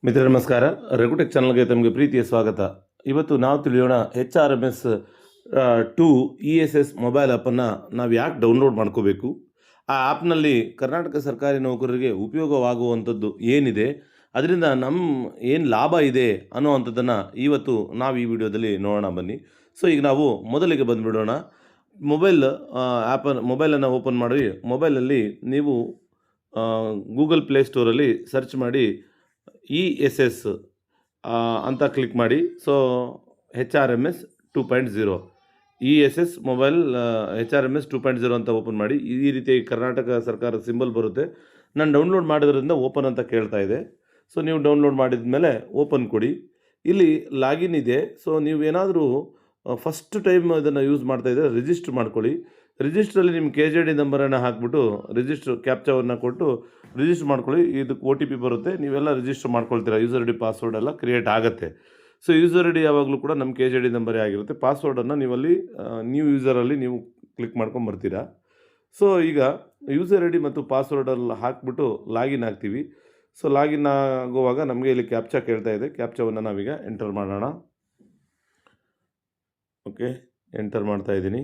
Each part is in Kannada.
ಮಿತ್ರ ನಮಸ್ಕಾರ. ರೆಗುಟೆಕ್ ಚಾನಲ್ಗೆ ತಮಗೆ ಪ್ರೀತಿಯ ಸ್ವಾಗತ. ಇವತ್ತು ನಾವು ತಿಳಿಯೋಣ HRMS 2 ESS ಮೊಬೈಲ್ ಆ್ಯಪನ್ನು ನಾವು ಯಾಕೆ ಡೌನ್ಲೋಡ್ ಮಾಡ್ಕೋಬೇಕು, ಆ ಆ್ಯಪ್ನಲ್ಲಿ ಕರ್ನಾಟಕ ಸರ್ಕಾರಿ ನೌಕರರಿಗೆ ಉಪಯೋಗವಾಗುವಂಥದ್ದು ಏನಿದೆ, ಅದರಿಂದ ನಮ್ಮ ಏನು ಲಾಭ ಇದೆ ಅನ್ನೋವಂಥದ್ದನ್ನು ಇವತ್ತು ನಾವು ಈ ವಿಡಿಯೋದಲ್ಲಿ ನೋಡೋಣ ಬನ್ನಿ. ಸೊ ಈಗ ನಾವು ಮೊದಲಿಗೆ ಬಂದುಬಿಡೋಣ. ಮೊಬೈಲನ್ನು ಓಪನ್ ಮಾಡಿ ಮೊಬೈಲಲ್ಲಿ ನೀವು ಗೂಗಲ್ ಪ್ಲೇಸ್ಟೋರಲ್ಲಿ ಸರ್ಚ್ ಮಾಡಿ ESS ಅಂತ ಕ್ಲಿಕ್ ಮಾಡಿ. So HRMS 2.0 ESS mobile HRMS 2.0 ಅಂತ ಓಪನ್ ಮಾಡಿ. ಈ ರೀತಿ ಕರ್ನಾಟಕ ಸರ್ಕಾರದ ಸಿಂಬಲ್ ಬರುತ್ತೆ. ನಾನು ಡೌನ್ಲೋಡ್ ಮಾಡಿದ್ರಿಂದ ಓಪನ್ ಅಂತ ಕೇಳ್ತಾ ಇದೆ. ಸೊ ನೀವು ಡೌನ್ಲೋಡ್ ಮಾಡಿದ ಮೇಲೆ ಓಪನ್ ಕೊಡಿ. ಇಲ್ಲಿ ಲಾಗಿನ್ ಇದೆ. ಸೊ ನೀವೇನಾದರೂ ಫಸ್ಟ್ ಟೈಮ್ ಇದನ್ನು ಯೂಸ್ ಮಾಡ್ತಾಯಿದ್ದರೆ ರಿಜಿಸ್ಟ್ರ್ ಮಾಡ್ಕೊಳ್ಳಿ. ರಿಜಿಸ್ಟ್ರಲ್ಲಿ ನಿಮ್ಮ KZD ನಂಬರನ್ನು ಹಾಕಿಬಿಟ್ಟು ರಿಜಿಸ್ಟ್ರ್ ಕ್ಯಾಪ್ಚಾವನ್ನು ಕೊಟ್ಟು ರಿಜಿಸ್ಟ್ರ್ ಮಾಡ್ಕೊಳ್ಳಿ. ಇದಕ್ಕೆ OTP ಬರುತ್ತೆ. ನೀವೆಲ್ಲ ರಿಜಿಸ್ಟ್ರ್ ಮಾಡ್ಕೊಳ್ತೀರಾ. ಯೂಸರ್ ಐ ಡಿ ಪಾಸ್ವರ್ಡ್ ಎಲ್ಲ ಕ್ರಿಯೇಟ್ ಆಗುತ್ತೆ. ಸೊ ಯೂಸರ್ ಐ ಡಿ ಯಾವಾಗಲೂ ಕೂಡ ನಮ್ಮ KZD ನಂಬರೇ ಆಗಿರುತ್ತೆ. ಪಾಸ್ವರ್ಡನ್ನು ನೀವಲ್ಲಿ ನ್ಯೂ ಯೂಸರಲ್ಲಿ ನೀವು ಕ್ಲಿಕ್ ಮಾಡ್ಕೊಂಬರ್ತೀರಾ. ಸೊ ಈಗ ಯೂಸರ್ ಐ ಡಿ ಮತ್ತು ಪಾಸ್ವರ್ಡಲ್ಲಿ ಹಾಕಿಬಿಟ್ಟು ಲಾಗಿನ್ ಆಗ್ತೀವಿ. ಸೊ ಲಾಗಿನ್ ಆಗುವಾಗ ನಮಗೆ ಇಲ್ಲಿ ಕ್ಯಾಪ್ಚಾ ಕೇಳ್ತಾ ಇದೆ. ಕ್ಯಾಪ್ಚಾವನ್ನು ನಾವೀಗ ಎಂಟರ್ ಮಾಡೋಣ. ಓಕೆ, ಎಂಟರ್ ಮಾಡ್ತಾ ಇದ್ದೀನಿ.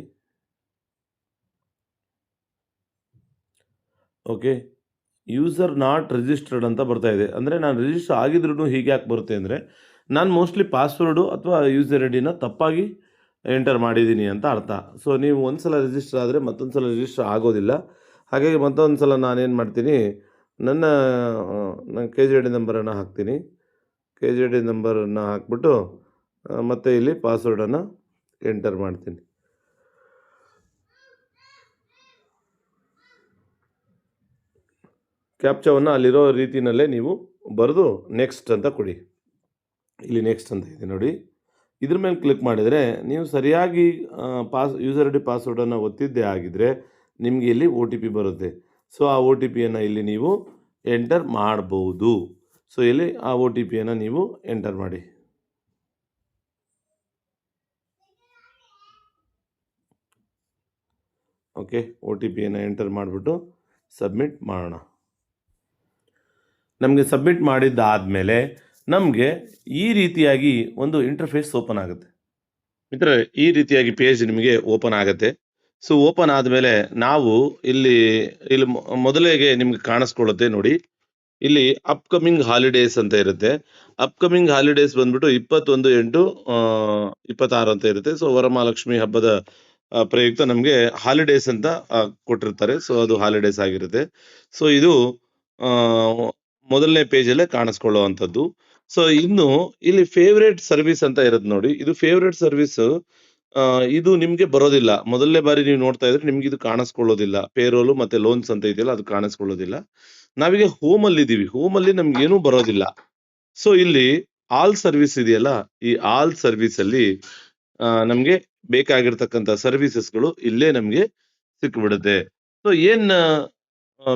ಓಕೆ, ಯೂಸರ್ ನಾಟ್ ರಿಜಿಸ್ಟರ್ಡ್ ಅಂತ ಬರ್ತಾ ಇದೆ. ಅಂದರೆ ನಾನು ರಿಜಿಸ್ಟರ್ ಆಗಿದ್ರೂ ಹೀಗೆ ಯಾಕೆ ಬರುತ್ತೆ ಅಂದರೆ, ನಾನು ಮೋಸ್ಟ್ಲಿ ಪಾಸ್ವರ್ಡು ಅಥವಾ ಯೂಸರ್ ಐ ಡಿನ ತಪ್ಪಾಗಿ ಎಂಟರ್ ಮಾಡಿದ್ದೀನಿ ಅಂತ ಅರ್ಥ. ಸೊ ನೀವು ಒಂದು ಸಲ ರಿಜಿಸ್ಟರ್ ಆದರೆ ಮತ್ತೊಂದು ಸಲ ರಿಜಿಸ್ಟರ್ ಆಗೋದಿಲ್ಲ. ಹಾಗಾಗಿ ಮತ್ತೊಂದು ಸಲ ನಾನೇನು ಮಾಡ್ತೀನಿ, ನನ್ನ KZD ನಂಬರನ್ನು ಹಾಕ್ತೀನಿ. KZD ನಂಬರನ್ನು ಹಾಕ್ಬಿಟ್ಟು ಮತ್ತು ಇಲ್ಲಿ ಪಾಸ್ವರ್ಡನ್ನು ಎಂಟರ್ ಮಾಡ್ತೀನಿ. ಕ್ಯಾಪ್ಚಾವನ್ನು ಅಲ್ಲಿರೋ ರೀತಿಯಲ್ಲೇ ನೀವು ಬರೆದು ನೆಕ್ಸ್ಟ್ ಅಂತ ಕೊಡಿ. ಇಲ್ಲಿ ನೆಕ್ಸ್ಟ್ ಅಂತ ಇದೆ ನೋಡಿ. ಇದ್ರ ಮೇಲೆ ಕ್ಲಿಕ್ ಮಾಡಿದರೆ ನೀವು ಸರಿಯಾಗಿ ಯೂಸರ್ ಐ ಡಿ ಪಾಸ್ವರ್ಡನ್ನು ಒತ್ತಿದ್ದೇ ಆಗಿದ್ದರೆ ನಿಮಗೆ ಇಲ್ಲಿ OTP ಬರುತ್ತೆ. ಸೊ ಆ OTPಯನ್ನು ಇಲ್ಲಿ ನೀವು ಎಂಟರ್ ಮಾಡ್ಬೋದು. ಸೊ ಇಲ್ಲಿ ಆ OTPಯನ್ನು ನೀವು ಎಂಟರ್ ಮಾಡಿ. ಓಕೆ, OTPಯನ್ನು ಎಂಟರ್ ಮಾಡಿಬಿಟ್ಟು ಸಬ್ಮಿಟ್ ಮಾಡೋಣ. ನಮಗೆ ಸಬ್ಮಿಟ್ ಮಾಡಿದ್ದಾದಮೇಲೆ ನಮಗೆ ಈ ರೀತಿಯಾಗಿ ಒಂದು ಇಂಟರ್ಫೇಸ್ ಓಪನ್ ಆಗುತ್ತೆ. ಮಿತ್ರರೆ, ಈ ರೀತಿಯಾಗಿ ಪೇಜ್ ನಿಮಗೆ ಓಪನ್ ಆಗುತ್ತೆ. ಸೊ ಓಪನ್ ಆದಮೇಲೆ ನಾವು ಇಲ್ಲಿ ಮೊದಲಿಗೆ ನಿಮ್ಗೆ ಕಾಣಿಸ್ಕೊಳ್ಳುತ್ತೆ ನೋಡಿ. ಇಲ್ಲಿ ಅಪ್ಕಮಿಂಗ್ ಹಾಲಿಡೇಸ್ ಅಂತ ಇರುತ್ತೆ. ಅಪ್ಕಮಿಂಗ್ ಹಾಲಿಡೇಸ್ ಬಂದ್ಬಿಟ್ಟು 21/8/26 ಅಂತ ಇರುತ್ತೆ. ಸೊ ವರಮಹಾಲಕ್ಷ್ಮಿ ಹಬ್ಬದ ಪ್ರಯುಕ್ತ ನಮಗೆ ಹಾಲಿಡೇಸ್ ಅಂತ ಕೊಟ್ಟಿರ್ತಾರೆ. ಸೊ ಅದು ಹಾಲಿಡೇಸ್ ಆಗಿರುತ್ತೆ. ಸೊ ಇದು ಮೊದಲನೇ ಪೇಜಲ್ಲೇ ಕಾಣಿಸ್ಕೊಳ್ಳುವಂಥದ್ದು. ಸೊ ಇನ್ನು ಇಲ್ಲಿ ಫೇವ್ರೇಟ್ ಸರ್ವಿಸ್ ಅಂತ ಇರುತ್ತೆ ನೋಡಿ. ಇದು ಫೇವ್ರೇಟ್ ಸರ್ವಿಸ್, ಇದು ನಿಮಗೆ ಬರೋದಿಲ್ಲ. ಮೊದಲನೇ ಬಾರಿ ನೀವು ನೋಡ್ತಾ ಇದ್ರೆ ನಿಮ್ಗೆ ಇದು ಕಾಣಿಸ್ಕೊಳ್ಳೋದಿಲ್ಲ. ಪೇರೋಲು ಮತ್ತೆ ಲೋನ್ಸ್ ಅಂತ ಇದೆಯಲ್ಲ, ಅದು ಕಾಣಿಸ್ಕೊಳ್ಳೋದಿಲ್ಲ. ನಾವೀಗ ಹೋಮಲ್ಲಿ ಇದ್ದೀವಿ. ಹೋಮಲ್ಲಿ ನಮ್ಗೇನೂ ಬರೋದಿಲ್ಲ. ಸೊ ಇಲ್ಲಿ ಆಲ್ ಸರ್ವಿಸ್ ಇದೆಯಲ್ಲ, ಈ ಆಲ್ ಸರ್ವಿಸಲ್ಲಿ ನಮಗೆ ಬೇಕಾಗಿರ್ತಕ್ಕಂಥ ಸರ್ವಿಸಸ್ಗಳು ಇಲ್ಲೇ ನಮಗೆ ಸಿಕ್ಬಿಡುತ್ತೆ. ಸೊ ಏನು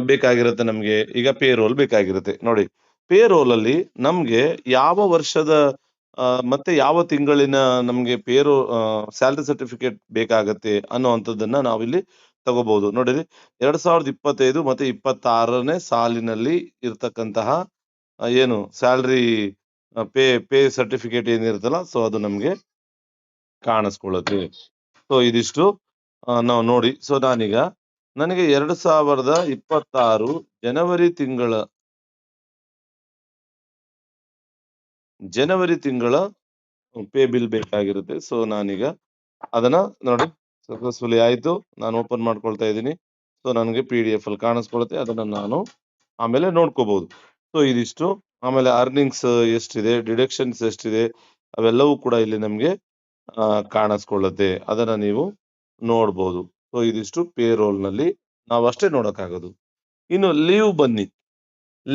ಬೇಕಾಗಿರುತ್ತೆ ನಮಗೆ, ಈಗ ಪೇರೋಲ್ ಬೇಕಾಗಿರುತ್ತೆ ನೋಡಿ. ಪೇರೋಲಲ್ಲಿ ನಮಗೆ ಯಾವ ವರ್ಷದ ಮತ್ತೆ ಯಾವ ತಿಂಗಳಿನ ನಮಗೆ ಸ್ಯಾಲರಿ ಸರ್ಟಿಫಿಕೇಟ್ ಬೇಕಾಗತ್ತೆ ಅನ್ನೋವಂಥದ್ದನ್ನು ನಾವಿಲ್ಲಿ ತಗೋಬಹುದು. ನೋಡಿರಿ, 2025 ಮತ್ತೆ 26ನೇ ಸಾಲಿನಲ್ಲಿ ಇರ್ತಕ್ಕಂತಹ ಏನು ಸ್ಯಾಲ್ರಿ ಪೇ ಸರ್ಟಿಫಿಕೇಟ್ ಏನಿರುತ್ತಲ್ಲ, ಸೊ ಅದು ನಮಗೆ ಕಾಣಿಸ್ಕೊಳ್ಳುತ್ತೆ. ಸೊ ಇದಿಷ್ಟು ನಾವು ನೋಡಿ. ಸೊ ನಾನೀಗ ನನಗೆ 2026 ಜನವರಿ ತಿಂಗಳ ಪೇ ಬಿಲ್ ಬೇಕಾಗಿರುತ್ತೆ. ಸೊ ನಾನೀಗ ಅದನ್ನ ನೋಡಿ, ಸಕ್ಸಸ್ಫುಲಿ ಆಯಿತು. ನಾನು ಓಪನ್ ಮಾಡ್ಕೊಳ್ತಾ ಇದ್ದೀನಿ. ಸೊ ನನಗೆ PDF ಅಲ್ಲಿ ಕಾಣಿಸ್ಕೊಳುತ್ತೆ. ಅದನ್ನು ನಾನು ಆಮೇಲೆ ನೋಡ್ಕೋಬಹುದು. ಸೊ ಇದಿಷ್ಟು. ಆಮೇಲೆ ಅರ್ನಿಂಗ್ಸ್ ಎಷ್ಟಿದೆ, ಡಿಡಕ್ಷನ್ಸ್ ಎಷ್ಟಿದೆ, ಅವೆಲ್ಲವೂ ಕೂಡ ಇಲ್ಲಿ ನಮಗೆ ಕಾಣಿಸ್ಕೊಳ್ಳುತ್ತೆ. ಅದನ್ನು ನೀವು ನೋಡ್ಬೋದು. ಸೊ ಇದಿಷ್ಟು ಪೇರೋಲ್ನಲ್ಲಿ ನಾವು ಅಷ್ಟೇ ನೋಡೋಕ್ಕಾಗೋದು. ಇನ್ನು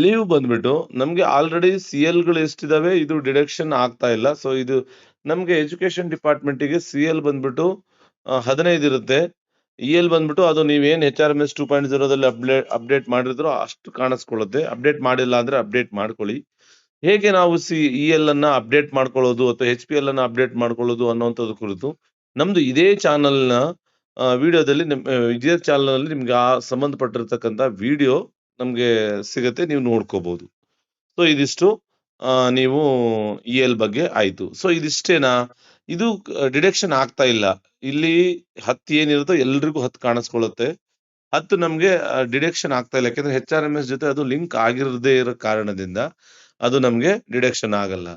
ಲೀವ್ ಬಂದ್ಬಿಟ್ಟು ನಮಗೆ ಆಲ್ರೆಡಿ CLಗಳು ಎಷ್ಟಿದಾವೆ, ಇದು ಡಿಡಕ್ಷನ್ ಆಗ್ತಾ ಇಲ್ಲ. ಸೊ ಇದು ನಮಗೆ ಎಜುಕೇಶನ್ ಡಿಪಾರ್ಟ್ಮೆಂಟಿಗೆ CL ಬಂದ್ಬಿಟ್ಟು 15 ಇರುತ್ತೆ. EL ಬಂದ್ಬಿಟ್ಟು ಅದು ನೀವೇನು HRMS 2.0ದಲ್ಲಿ ಅಪ್ಡೇಟ್ ಮಾಡಿದ್ರು ಅಷ್ಟು ಕಾಣಿಸ್ಕೊಳ್ಳುತ್ತೆ. ಅಪ್ಡೇಟ್ ಮಾಡಿಲ್ಲ ಅಂದ್ರೆ ಅಪ್ಡೇಟ್ ಮಾಡ್ಕೊಳ್ಳಿ. ಹೇಗೆ ನಾವು EL ಅನ್ನ ಅಪ್ಡೇಟ್ ಮಾಡ್ಕೊಳ್ಳೋದು ಅಥವಾ HPL ಅನ್ನ ಅಪ್ಡೇಟ್ ಮಾಡ್ಕೊಳ್ಳೋದು ಅನ್ನೋಂಥದ್ದು ಕುರಿತು ನಮ್ದು ಇದೇ ಚಾನಲ್ನ ವಿಡಿಯೋದಲ್ಲಿ ಇದೇ ಚಾನಲ್ನಲ್ಲಿ ನಿಮ್ಗೆ ಆ ಸಂಬಂಧಪಟ್ಟಿರ್ತಕ್ಕಂಥ ವಿಡಿಯೋ ನಮಗೆ ಸಿಗುತ್ತೆ, ನೀವು ನೋಡ್ಕೋಬಹುದು. ಸೊ ಇದಿಷ್ಟು. ನೀವು ಇ-ಎಲ್ ಬಗ್ಗೆ ಆಯ್ತು. ಸೊ ಇದಿಷ್ಟೇನಾ? ಇದು ಡಿಡಕ್ಷನ್ ಆಗ್ತಾ ಇಲ್ಲ. ಇಲ್ಲಿ 10 ಏನಿರುತ್ತೋ ಎಲ್ರಿಗೂ 10 ಕಾಣಿಸ್ಕೊಳ್ಳುತ್ತೆ. 10 ನಮ್ಗೆ ಡಿಡಕ್ಷನ್ ಆಗ್ತಾ ಇಲ್ಲ. ಯಾಕಂದ್ರೆ ಎಚ್-ಆರ್-ಎಂ-ಎಸ್ ಜೊತೆ ಅದು ಲಿಂಕ್ ಆಗಿರದೇ ಇರೋ ಕಾರಣದಿಂದ ಅದು ನಮ್ಗೆ ಡಿಡಕ್ಷನ್ ಆಗಲ್ಲ.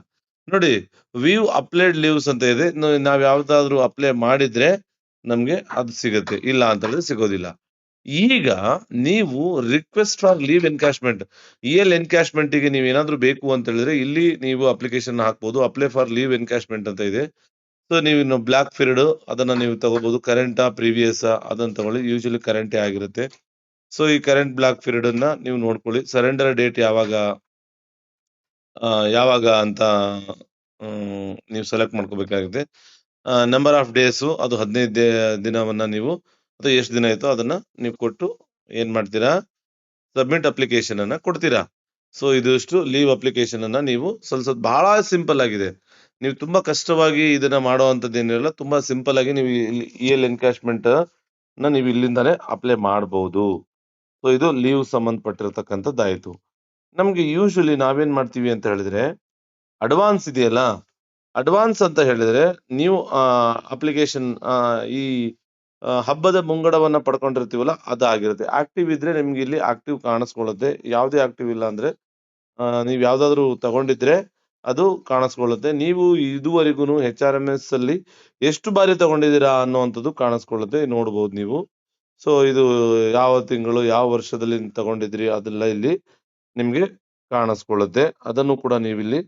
ನೋಡಿ, ವ್ಯೂ ಅಪ್ಲೈಡ್ ಲೀವ್ಸ್ ಅಂತ ಇದೆ. ನಾವ್ ಯಾವ್ದಾದ್ರು ಅಪ್ಲೈ ಮಾಡಿದ್ರೆ ನಮ್ಗೆ ಅದು ಸಿಗುತ್ತೆ. ಇಲ್ಲ ಅಂತ ಹೇಳಿದ್ರೆ ಸಿಗೋದಿಲ್ಲ. ಈಗ ನೀವು request for leave encashment, EL ಎನ್ಕ್ಯಾಶ್‌ಮೆಂಟ್‌ಗೆ ನೀವೇನಾದ್ರೂ ಬೇಕು ಅಂತ ಹೇಳಿದ್ರೆ ಇಲ್ಲಿ ನೀವು ಅಪ್ಲಿಕೇಶನ್ ಹಾಕ್ಬೋದು. ಅಪ್ಲೈ ಫಾರ್ ಲೀವ್ ಎನ್ಕ್ಯಾಶ್‌ಮೆಂಟ್ ಅಂತ ಇದೆ. ಸೊ ನೀವಿನ್ನು ಬ್ಲಾಕ್ ಪೀರಿಯಡ್ ಅದನ್ನ ನೀವು ತಗೋಬಹುದು. ಕರೆಂಟಾ, ಪ್ರೀವಿಯಸ್ಸಾ ಅದನ್ನ ತಗೊಳ್ಳಿ. ಯೂಶುವಲಿ ಕರೆಂಟೇ ಆಗಿರುತ್ತೆ. ಸೊ ಈ ಕರೆಂಟ್ ಬ್ಲಾಕ್ ಪೀರಿಯಡ್ ಅನ್ನ ನೀವು ನೋಡ್ಕೊಳ್ಳಿ. ಸರೆಂಡರ್ ಡೇಟ್ ಯಾವಾಗ ಅಂತ ನೀವು ಸೆಲೆಕ್ಟ್ ಮಾಡ್ಕೋಬೇಕಾಗುತ್ತೆ. ನಂಬರ್ ಆಫ್ ಡೇಸು ಅದು 15 ದಿನವನ್ನ ನೀವು ಅಥವಾ ಎಷ್ಟು ದಿನ ಆಯ್ತೋ ಅದನ್ನ ನೀವು ಕೊಟ್ಟು ಏನ್ ಮಾಡ್ತೀರಾ? ಸಬ್ಮಿಟ್ ಅಪ್ಲಿಕೇಶನ್ ಅನ್ನ ಕೊಡ್ತೀರಾ. ಸೊ ಇದಿಷ್ಟು ಲೀವ್ ಅಪ್ಲಿಕೇಶನ್ ಅನ್ನ ನೀವು ಸ್ವಲ್ಪ ಬಹಳ ಸಿಂಪಲ್ ಆಗಿದೆ. ನೀವು ತುಂಬಾ ಕಷ್ಟವಾಗಿ ಇದನ್ನ ಮಾಡುವಂತದ್ದೇನಿರಲ್ಲ. ತುಂಬಾ ಸಿಂಪಲ್ ಆಗಿ ನೀವು ಇಲ್ಲಿ ಇ-ಎಲ್ ಎನ್ಕ್ಯಾಶ್‌ಮೆಂಟ್ ನೀವು ಇಲ್ಲಿಂದಾನೇ ಅಪ್ಲೈ ಮಾಡಬಹುದು. ಸೊ ಇದು ಲೀವ್ ಸಂಬಂಧಪಟ್ಟಿರ್ತಕ್ಕಂಥದ್ದಾಯ್ತು. ನಮ್ಗೆ ಯೂಶುವಲಿ ನಾವೇನ್ ಮಾಡ್ತೀವಿ ಅಂತ ಹೇಳಿದ್ರೆ, ಅಡ್ವಾನ್ಸ್ ಇದೆಯಲ್ಲ, ಅಡ್ವಾನ್ಸ್ ಅಂತ ಹೇಳಿದ್ರೆ ನೀವು ಅಪ್ಲಿಕೇಶನ್ ಈ ಹಬ್ಬದ ಮುಂಗಡವನ್ನ ಪಡ್ಕೊಂಡಿರ್ತೀವಲ್ಲ ಅದಾಗಿರುತ್ತೆ. ಆಕ್ಟಿವ್ ಇದ್ರೆ ನಿಮ್ಗೆ ಇಲ್ಲಿ ಆಕ್ಟಿವ್ ಕಾಣಿಸ್ಕೊಳ್ಳುತ್ತೆ. ಯಾವುದೇ ಆಕ್ಟಿವ್ ಇಲ್ಲ ಅಂದ್ರೆ ನೀವ್ ಯಾವ್ದಾದ್ರು ತಗೊಂಡಿದ್ರೆ ಅದು ಕಾಣಿಸ್ಕೊಳ್ಳುತ್ತೆ. ನೀವು ಇದುವರೆಗೂನು ಎಚ್-ಆರ್-ಎಂ-ಎಸ್ ಅಲ್ಲಿ ಎಷ್ಟು ಬಾರಿ ತಗೊಂಡಿದ್ದೀರಾ ಅನ್ನುವಂಥದ್ದು ಕಾಣಿಸ್ಕೊಳ್ಳುತ್ತೆ. ನೋಡ್ಬೋದು ನೀವು. ಸೊ ಇದು ಯಾವ ತಿಂಗಳು, ಯಾವ ವರ್ಷದಲ್ಲಿ ತಗೊಂಡಿದ್ರಿ ಅದೆಲ್ಲ ಇಲ್ಲಿ ನಿಮ್ಗೆ ಕಾಣಿಸ್ಕೊಳ್ಳುತ್ತೆ. ಅದನ್ನು ಕೂಡ ನೀವಿಲ್ಲಿ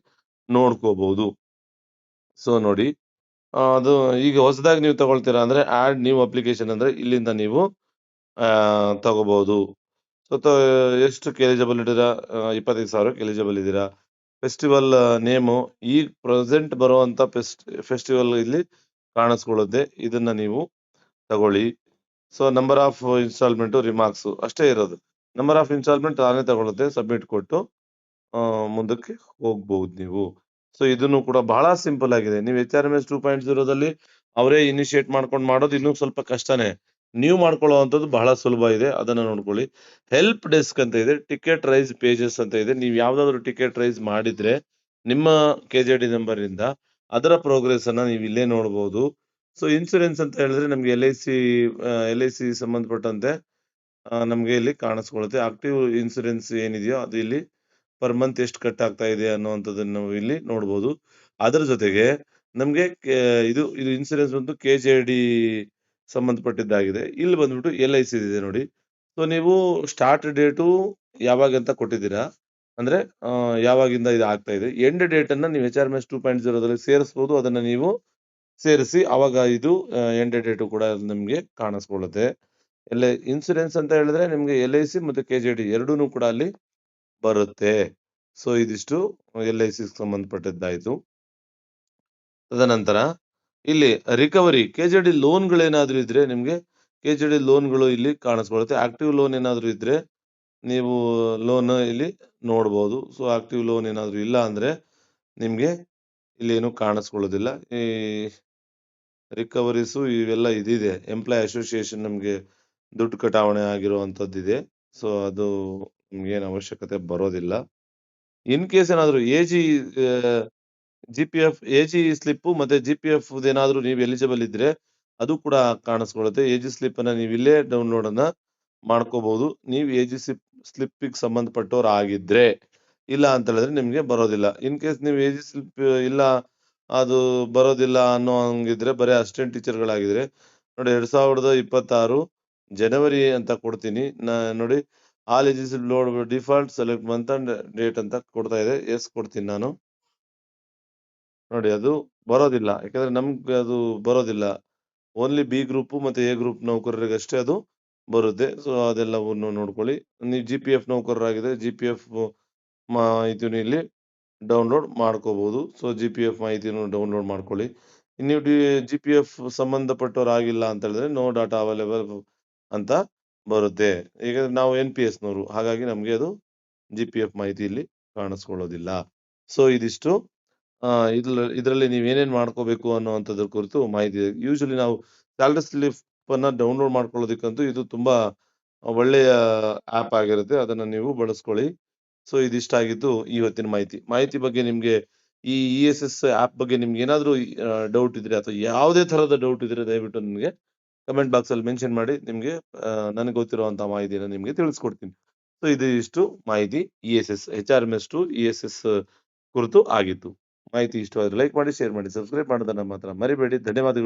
ನೋಡ್ಕೋಬಹುದು. ಸೊ ನೋಡಿ, ಅದು ಈಗ ಹೊಸದಾಗಿ ನೀವು ತಗೊಳ್ತೀರಾ ಅಂದ್ರೆ ಆಡ್ ನ್ಯೂ ಅಪ್ಲಿಕೇಶನ್ ಅಂದ್ರೆ ಇಲ್ಲಿಂದ ನೀವು ತಗೋಬಹುದು. ಸೊ ಎಷ್ಟಕ್ಕೆ ಎಲಿಜಿಬಲ್ ಇದ್ದೀರಾ? 25,000ಕ್ಕೆ ಎಲಿಜಿಬಲ್ ಇದ್ದೀರಾ. ಫೆಸ್ಟಿವಲ್ ನೇಮು ಈಗ ಪ್ರೆಸೆಂಟ್ ಬರುವಂತ ಫೆಸ್ಟಿವಲ್ ಇಲ್ಲಿ ಕಾಣಿಸ್ಕೊಳ್ಳುತ್ತೆ. ಇದನ್ನ ನೀವು ತಗೊಳ್ಳಿ. So number of instalment remarks ಅಷ್ಟೇ ಇರೋದು. ನಂಬರ್ ಆಫ್ ಇನ್ಸ್ಟಾಲ್ಮೆಂಟ್ ತಾನೇ ತಗೊಳುತ್ತೆ. ಸಬ್ಮಿಟ್ ಕೊಟ್ಟು ಮುಂದಕ್ಕೆ ಹೋಗ್ಬಹುದು ನೀವು. ಸೊ ಇದನ್ನು ಕೂಡ ಬಹಳ ಸಿಂಪಲ್ ಆಗಿದೆ. ನೀವು ಎಚ್-ಆರ್-ಎಂ-ಎಸ್ 2.0ದಲ್ಲಿ ಅವರೇ ಇನಿಶಿಯೇಟ್ ಮಾಡ್ಕೊಂಡು ಮಾಡೋದು ಇನ್ನೂ ಸ್ವಲ್ಪ ಕಷ್ಟನೇ. ನೀವು ಮಾಡ್ಕೊಳ್ಳುವಂಥದ್ದು ಬಹಳ ಸುಲಭ ಇದೆ. ಅದನ್ನ ನೋಡ್ಕೊಳ್ಳಿ. ಹೆಲ್ಪ್ ಡೆಸ್ಕ್ ಅಂತ ಇದೆ. ಟಿಕೆಟ್ ರೈಸ್ ಪೇಜಸ್ ಅಂತ ಇದೆ. ನೀವು ಯಾವ್ದಾದ್ರು ಟಿಕೆಟ್ ರೈಸ್ ಮಾಡಿದ್ರೆ ನಿಮ್ಮ ಕೆ.ಜೆ.ಡಿ ನಂಬರ್ ಇಂದ ಅದರ ಪ್ರೋಗ್ರೆಸ್ ಅನ್ನ ನೀವು ಇಲ್ಲೇ ನೋಡ್ಬೋದು. ಸೊ ಇನ್ಶೂರೆನ್ಸ್ ಅಂತ ಹೇಳಿದ್ರೆ ನಮ್ಗೆ ಎಲ್-ಐ-ಸಿ ಸಂಬಂಧಪಟ್ಟಂತೆ ನಮ್ಗೆ ಇಲ್ಲಿ ಕಾಣಿಸ್ಕೊಳ್ಳುತ್ತೆ. ಆಕ್ಟಿವ್ ಇನ್ಶೂರೆನ್ಸ್ ಏನಿದೆಯೋ ಅದು ಇಲ್ಲಿ ಪರ್ ಮಂತ್ ಎಷ್ಟು ಕಟ್ ಆಗ್ತಾ ಇದೆ ಅನ್ನುವಂಥದ್ದನ್ನ ನಾವು ಇಲ್ಲಿ ನೋಡ್ಬೋದು. ಅದರ ಜೊತೆಗೆ ನಮ್ಗೆ ಇದು ಇನ್ಶೂರೆನ್ಸ್ ಬಂದು ಕೆ.ಜೆ.ಡಿ ಸಂಬಂಧಪಟ್ಟಿದ್ದಾಗಿದೆ. ಇಲ್ಲಿ ಬಂದ್ಬಿಟ್ಟು ಎಲ್-ಐ-ಸಿ ಇದೆ ನೋಡಿ. ಸೊ ನೀವು ಸ್ಟಾರ್ಟ್ ಡೇಟು ಯಾವಾಗಂತ ಕೊಟ್ಟಿದ್ದೀರಾ? ಅಂದ್ರೆ ಯಾವಾಗಿಂದ ಇದು ಆಗ್ತಾ ಇದೆ. ಎಂಡ್ ಡೇಟ್ ಅನ್ನ ನೀವು ಎಚ್-ಆರ್-ಎಂ-ಎಸ್ 2.0ದಲ್ಲಿ ಸೇರಿಸಬಹುದು. ಅದನ್ನ ನೀವು ಸೇರಿಸಿ ಅವಾಗ ಇದು ಎಂಡ್ ಡೇಟು ಕೂಡ ನಿಮ್ಗೆ ಕಾಣಿಸ್ಕೊಳ್ಳುತ್ತೆ. ಇನ್ಶೂರೆನ್ಸ್ ಅಂತ ಹೇಳಿದ್ರೆ ನಿಮ್ಗೆ ಎಲ್-ಐ-ಸಿ ಮತ್ತೆ ಕೆ.ಜೆ.ಡಿ ಎರಡೂನು ಕೂಡ ಅಲ್ಲಿ ಬರುತ್ತೆ. ಸೊ ಇದಿಷ್ಟು ಎಲ್-ಐ-ಸಿಗೆ ಸಂಬಂಧಪಟ್ಟಿದ್ದಾಯ್ತು. ತದನಂತರ ಇಲ್ಲಿ ರಿಕವರಿ ಕೆ.ಜೆ.ಡಿ ಲೋನ್‌ಗಳೇನಾದ್ರೂ ಇದ್ರೆ ನಿಮ್ಗೆ ಕೆ.ಜೆ.ಡಿ ಲೋನ್‌ಗಳು ಇಲ್ಲಿ ಕಾಣಿಸ್ಕೊಳ್ಳುತ್ತೆ. ಆಕ್ಟಿವ್ ಲೋನ್ ಏನಾದ್ರೂ ಇದ್ರೆ ನೀವು ಲೋನ್ ಇಲ್ಲಿ ನೋಡ್ಬೋದು. ಸೊ ಆಕ್ಟಿವ್ ಲೋನ್ ಏನಾದ್ರೂ ಇಲ್ಲ ಅಂದ್ರೆ ನಿಮ್ಗೆ ಇಲ್ಲಿ ಏನು ಕಾಣಿಸ್ಕೊಳ್ಳೋದಿಲ್ಲ. ಈ ರಿಕವರೀಸು ಇವೆಲ್ಲ ಇದಿದೆ. ಎಂಪ್ಲಾಯ್ ಅಸೋಸಿಯೇಷನ್ ನಮ್ಗೆ ದುಡ್ಡು ಕಟಾವಣೆ ಆಗಿರುವಂತದ್ದಿದೆ. ಸೊ ಅದು ನಿಮ್ಗೇನು ಅವಶ್ಯಕತೆ ಬರೋದಿಲ್ಲ. ಇನ್ ಕೇಸ್ ಏನಾದ್ರು ಎಜಿ ಸ್ಲಿಪ್ಪು ಮತ್ತೆ ಜಿಪಿಎಫ್‌ದೇನಾದ್ರೂ ನೀವು ಎಲಿಜಿಬಲ್ ಇದ್ರೆ ಅದು ಕೂಡ ಕಾಣಿಸ್ಕೊಳ್ಳುತ್ತೆ. ಎಜಿ ಸ್ಲಿಪ್ ಅನ್ನ ನೀವು ಇಲ್ಲೇ ಡೌನ್‌ಲೋಡ್ ಅನ್ನ ಮಾಡ್ಕೋಬಹುದು. ನೀವು ಎಜಿ ಸ್ಲಿಪ್ಪಿಗೆ ಸಂಬಂಧಪಟ್ಟವರಾಗಿದ್ರೆ. ಇಲ್ಲ ಅಂತ ಹೇಳಿದ್ರೆ ನಿಮ್ಗೆ ಬರೋದಿಲ್ಲ. ಇನ್ ಕೇಸ್ ನೀವು ಎಜಿ ಸ್ಲಿಪ್ ಇಲ್ಲ, ಅದು ಬರೋದಿಲ್ಲ ಅನ್ನೋ ಹಂಗಿದ್ರೆ ಬರೀ ಅಸಿಸ್ಟೆಂಟ್ ಟೀಚರ್‌ಗಳಾಗಿದ್ರೆ ನೋಡಿ 2026 ಜನವರಿ ಅಂತ ಕೊಡ್ತೀನಿ. ನೋಡಿ all eligible load default select month and date ಅಂತ ಕೊಡ್ತಾ ಇದೆ. ಯೆಸ್ ಕೊಡ್ತೀನಿ ನಾನು. ನೋಡಿ ಅದು ಬರೋದಿಲ್ಲ. ಯಾಕಂದ್ರೆ ನಮ್ಗೆ ಅದು ಬರೋದಿಲ್ಲ. ಓನ್ಲಿ ಬಿ ಗ್ರೂಪ್ ಮತ್ತೆ ಎ ಗ್ರೂಪ್ ನೌಕರರಿಗಷ್ಟೇ ಅದು ಬರುತ್ತೆ. ಸೊ ಅದೆಲ್ಲವನ್ನು ನೋಡ್ಕೊಳ್ಳಿ. ನೀವು ಜಿಪಿಎಫ್ ನೌಕರರಾಗಿದ್ರೆ ಜಿಪಿಎಫ್ ಮಾಹಿತಿಯನ್ನು ಇಲ್ಲಿ ಡೌನ್‌ಲೋಡ್ ಮಾಡ್ಕೋಬಹುದು. ಸೊ ಜಿಪಿಎಫ್ ಮಾಹಿತಿಯನ್ನು ಡೌನ್‌ಲೋಡ್ ಮಾಡ್ಕೊಳ್ಳಿ. ನೀವು ಜಿಪಿಎಫ್ ಸಂಬಂಧಪಟ್ಟವರಾಗಿಲ್ಲ ಅಂತ ಹೇಳಿದ್ರೆ ನೋ ಡಾಟಾ ಅವೈಲೇಬಲ್ ಅಂತ ಬರುತ್ತೆ. ಈಗ ನಾವು ಎನ್-ಪಿ-ಎಸ್‌ನವರು. ಹಾಗಾಗಿ ನಮ್ಗೆ ಅದು ಜಿಪಿಎಫ್ ಮಾಹಿತಿ ಇಲ್ಲಿ ಕಾಣಿಸ್ಕೊಳ್ಳೋದಿಲ್ಲ. ಸೊ ಇದಿಷ್ಟು ಇದ್ರಲ್ಲಿ ನೀವೇನೇನ್ ಮಾಡ್ಕೋಬೇಕು ಅನ್ನುವಂಥದ್ರ ಕುರಿತು ಮಾಹಿತಿ ಇದೆ. ಯೂಶುವಲಿ ನಾವು ಸ್ಯಾಲರಿ ಸ್ಲಿಪ್ ಅನ್ನ ಡೌನ್‌ಲೋಡ್ ಮಾಡ್ಕೊಳ್ಳೋದಕ್ಕಂತೂ ಇದು ತುಂಬಾ ಒಳ್ಳೆಯ ಆಪ್ ಆಗಿರುತ್ತೆ. ಅದನ್ನ ನೀವು ಬಳಸ್ಕೊಳ್ಳಿ. ಸೊ ಇದಿಷ್ಟಾಗಿದ್ದು ಇವತ್ತಿನ ಮಾಹಿತಿ. ಮಾಹಿತಿ ಬಗ್ಗೆ ನಿಮ್ಗೆ ಈ ಇ-ಎಸ್-ಎಸ್ ಆಪ್ ಬಗ್ಗೆ ನಿಮ್ಗೆ ಏನಾದ್ರು ಡೌಟ್ ಇದ್ರೆ ಅಥವಾ ಯಾವುದೇ ತರದ ಡೌಟ್ ಇದ್ರೆ ದಯವಿಟ್ಟು ನನಗೆ ಕಮೆಂಟ್ ಬಾಕ್ಸ್ ಅಲ್ಲಿ ಮೆನ್ಷನ್ ಮಾಡಿ. ನಿಮ್ಗೆ ನನಗೆ ಗೊತ್ತಿರುವಂತ ಮಾಹಿತಿನ ನಿಮ್ಗೆ ತಿಳಿಸ್ಕೊಡ್ತೀನಿ. ಸೊ ಇದಿಷ್ಟು ಮಾಹಿತಿ ಇ-ಎಸ್-ಎಸ್ HRMS ಟು ಇ-ಎಸ್-ಎಸ್ ಕುರಿತು ಆಗಿತ್ತು. ಮಾಹಿತಿ ಇಷ್ಟವಾದ್ರೆ ಲೈಕ್ ಮಾಡಿ, ಶೇರ್ ಮಾಡಿ, ಸಬ್ಸ್ಕ್ರೈಬ್ ಮಾಡೋದನ್ನ ಮಾತ್ರ ಮರಿಬೇಡಿ. ಧನ್ಯವಾದಗಳು.